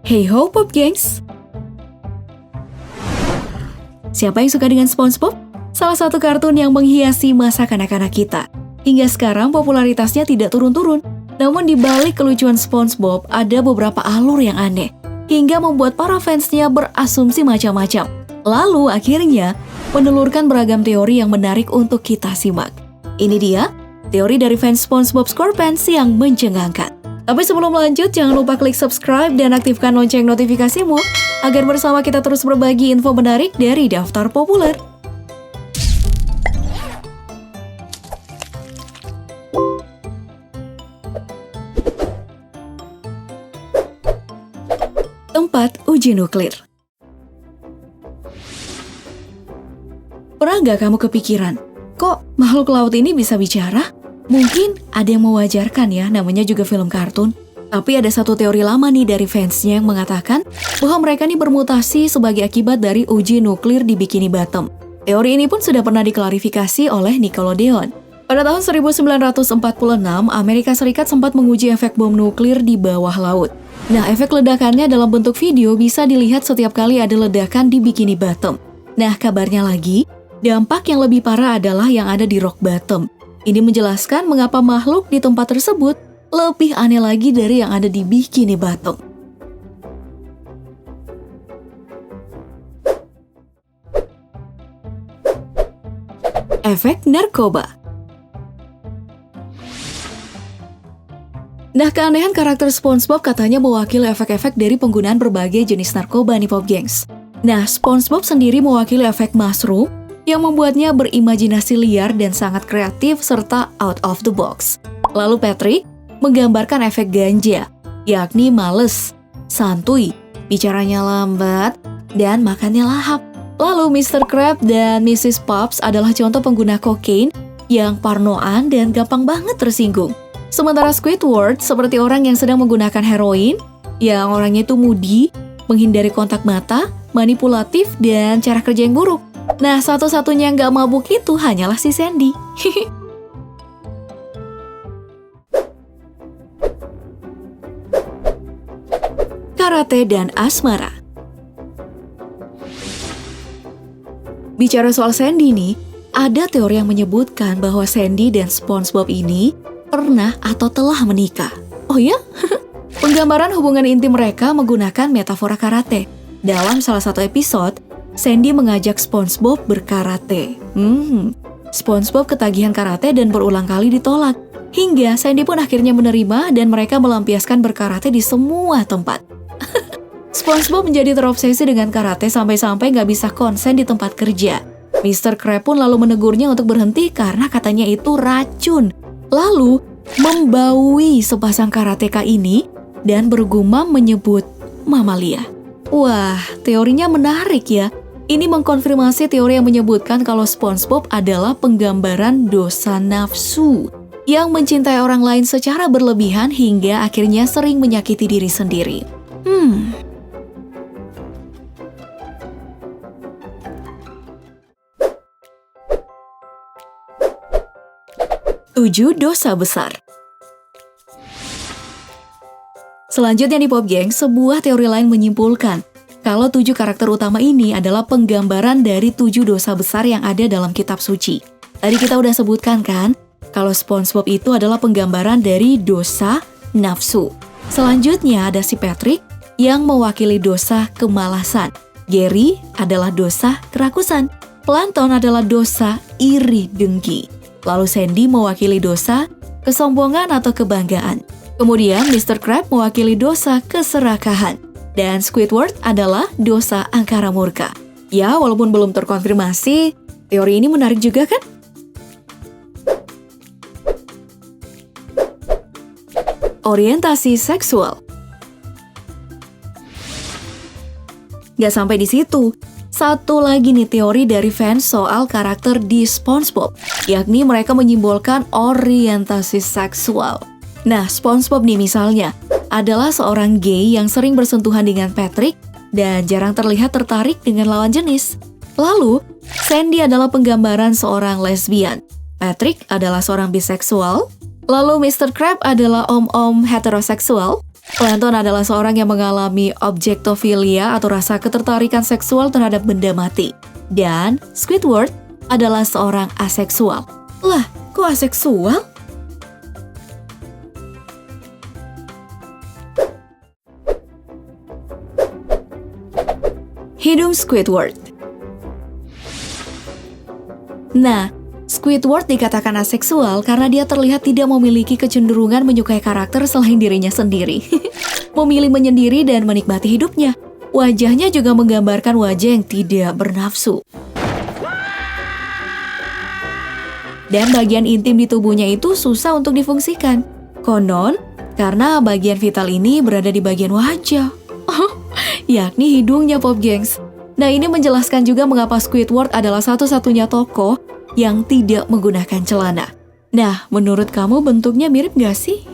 Hey ho Pop Gengs! Siapa yang suka dengan SpongeBob? Salah satu kartun yang menghiasi masa kanak-kanak kita. Hingga sekarang popularitasnya tidak turun-turun. Namun di balik kelucuan SpongeBob ada beberapa alur yang aneh, hingga membuat para fansnya berasumsi macam-macam. Lalu akhirnya menelurkan beragam teori yang menarik untuk kita simak. Ini dia, teori dari fans SpongeBob SquarePants yang mencengangkan. Tapi sebelum lanjut, jangan lupa klik subscribe dan aktifkan lonceng notifikasimu agar bersama kita terus berbagi info menarik dari Daftar Populer. Tempat uji nuklir. Pernah nggak kamu kepikiran, kok makhluk laut ini bisa bicara? Mungkin ada yang mewajarkan ya, namanya juga film kartun. Tapi ada satu teori lama nih dari fansnya yang mengatakan bahwa mereka nih bermutasi sebagai akibat dari uji nuklir di Bikini Bottom. Teori ini pun sudah pernah diklarifikasi oleh Nickelodeon. Pada tahun 1946, Amerika Serikat sempat menguji efek bom nuklir di bawah laut. Nah, efek ledakannya dalam bentuk video bisa dilihat setiap kali ada ledakan di Bikini Bottom. Nah, kabarnya lagi, dampak yang lebih parah adalah yang ada di Rock Bottom. Ini menjelaskan mengapa makhluk di tempat tersebut lebih aneh lagi dari yang ada di Bikini Bottom. Efek narkoba. Nah, keanehan karakter SpongeBob katanya mewakili efek-efek dari penggunaan berbagai jenis narkoba nih Pop Gengs. Nah, SpongeBob sendiri mewakili efek mushroom yang membuatnya berimajinasi liar dan sangat kreatif serta out of the box. Lalu Patrick menggambarkan efek ganja, yakni males, santuy, bicaranya lambat, dan makannya lahap. Lalu Mr. Krab dan Mrs. Pops adalah contoh pengguna kokain yang parnoan dan gampang banget tersinggung. Sementara Squidward seperti orang yang sedang menggunakan heroin, yang orangnya itu moody, menghindari kontak mata, manipulatif, dan cara kerja yang buruk. Nah, satu-satunya yang gak mabuk itu hanyalah si Sandy. Karate dan asmara. Bicara soal Sandy nih, ada teori yang menyebutkan bahwa Sandy dan SpongeBob ini pernah atau telah menikah. Oh ya? Penggambaran hubungan intim mereka menggunakan metafora karate. Dalam salah satu episode, Sandy mengajak SpongeBob berkarate. SpongeBob ketagihan karate dan berulang kali ditolak. Hingga Sandy pun akhirnya menerima dan mereka melampiaskan berkarate di semua tempat. SpongeBob menjadi terobsesi dengan karate sampai-sampai gak bisa konsen di tempat kerja. Mr. Krab pun lalu menegurnya untuk berhenti karena katanya itu racun. Lalu membaui sepasang karateka ini dan bergumam menyebut mamalia. Wah, teorinya menarik ya. Ini mengkonfirmasi teori yang menyebutkan kalau SpongeBob adalah penggambaran dosa nafsu yang mencintai orang lain secara berlebihan hingga akhirnya sering menyakiti diri sendiri. 7 dosa besar. Selanjutnya di Pop Gengs, sebuah teori lain menyimpulkan kalau 7 karakter utama ini adalah penggambaran dari 7 dosa besar yang ada dalam kitab suci. Tadi kita udah sebutkan kan, kalau SpongeBob itu adalah penggambaran dari dosa nafsu. Selanjutnya ada si Patrick yang mewakili dosa kemalasan. Gary adalah dosa kerakusan. Plankton adalah dosa iri dengki. Lalu Sandy mewakili dosa kesombongan atau kebanggaan. Kemudian Mr. Krab mewakili dosa keserakahan. Dan Squidward adalah dosa angkara murka. Ya, walaupun belum terkonfirmasi, teori ini menarik juga kan? Orientasi seksual. Gak sampai di situ. Satu lagi nih teori dari fans soal karakter di SpongeBob, yakni mereka menyimbolkan orientasi seksual. Nah, SpongeBob nih misalnya adalah seorang gay yang sering bersentuhan dengan Patrick dan jarang terlihat tertarik dengan lawan jenis. Lalu, Sandy adalah penggambaran seorang lesbian. Patrick adalah seorang biseksual. Lalu Mr. Krab adalah om-om heteroseksual. Plankton adalah seorang yang mengalami objektofilia atau rasa ketertarikan seksual terhadap benda mati. Dan Squidward adalah seorang aseksual. Lah, kok aseksual? Hidung Squidward. Nah, Squidward dikatakan aseksual karena dia terlihat tidak memiliki kecenderungan menyukai karakter selain dirinya sendiri. Memilih menyendiri dan menikmati hidupnya. Wajahnya juga menggambarkan wajah yang tidak bernafsu. Dan bagian intim di tubuhnya itu susah untuk difungsikan. Konon, karena bagian vital ini berada di bagian wajah. Yakni hidungnya, Pop Gengs. Nah, ini menjelaskan juga mengapa Squidward adalah satu-satunya tokoh yang tidak menggunakan celana. Nah, menurut kamu bentuknya mirip gak sih?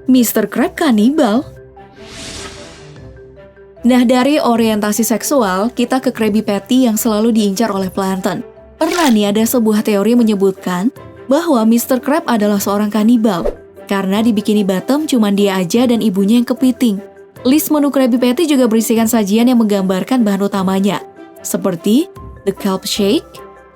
Mr. Crab kanibal. Nah, dari orientasi seksual, kita ke Krabby Patty yang selalu diincar oleh Plankton. Pernah nih ada sebuah teori menyebutkan bahwa Mr. Crab adalah seorang kanibal. Karena di Bikini Bottom cuma dia aja dan ibunya yang kepiting. List menu Krabby Patty juga berisikan sajian yang menggambarkan bahan utamanya. Seperti The Kelp Shake,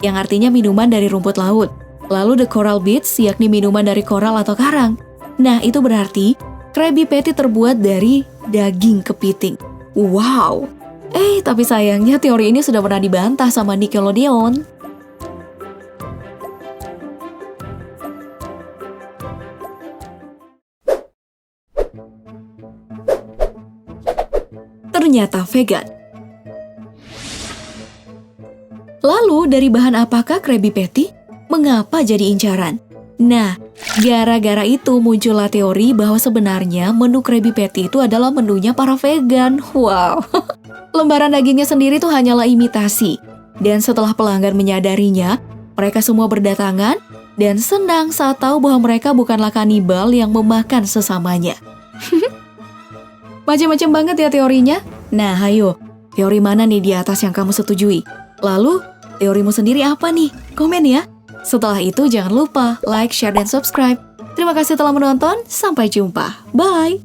yang artinya minuman dari rumput laut. Lalu The Coral Bits, yakni minuman dari koral atau karang. Nah, itu berarti Krabby Patty terbuat dari daging kepiting. Wow! Tapi sayangnya teori ini sudah pernah dibantah sama Nickelodeon. Ternyata vegan. Lalu, dari bahan apakah Krabby Patty? Mengapa jadi incaran? Nah, gara-gara itu muncullah teori bahwa sebenarnya menu Krabby Patty itu adalah menunya para vegan. Wow, lembaran dagingnya sendiri tuh hanyalah imitasi. Dan setelah pelanggan menyadarinya, mereka semua berdatangan dan senang saat tahu bahwa mereka bukanlah kanibal yang memakan sesamanya. Macam-macam banget ya teorinya. Nah, ayo, teori mana nih di atas yang kamu setujui? Lalu, teorimu sendiri apa nih? Komen ya. Setelah itu jangan lupa like, share, dan subscribe. Terima kasih telah menonton, sampai jumpa. Bye!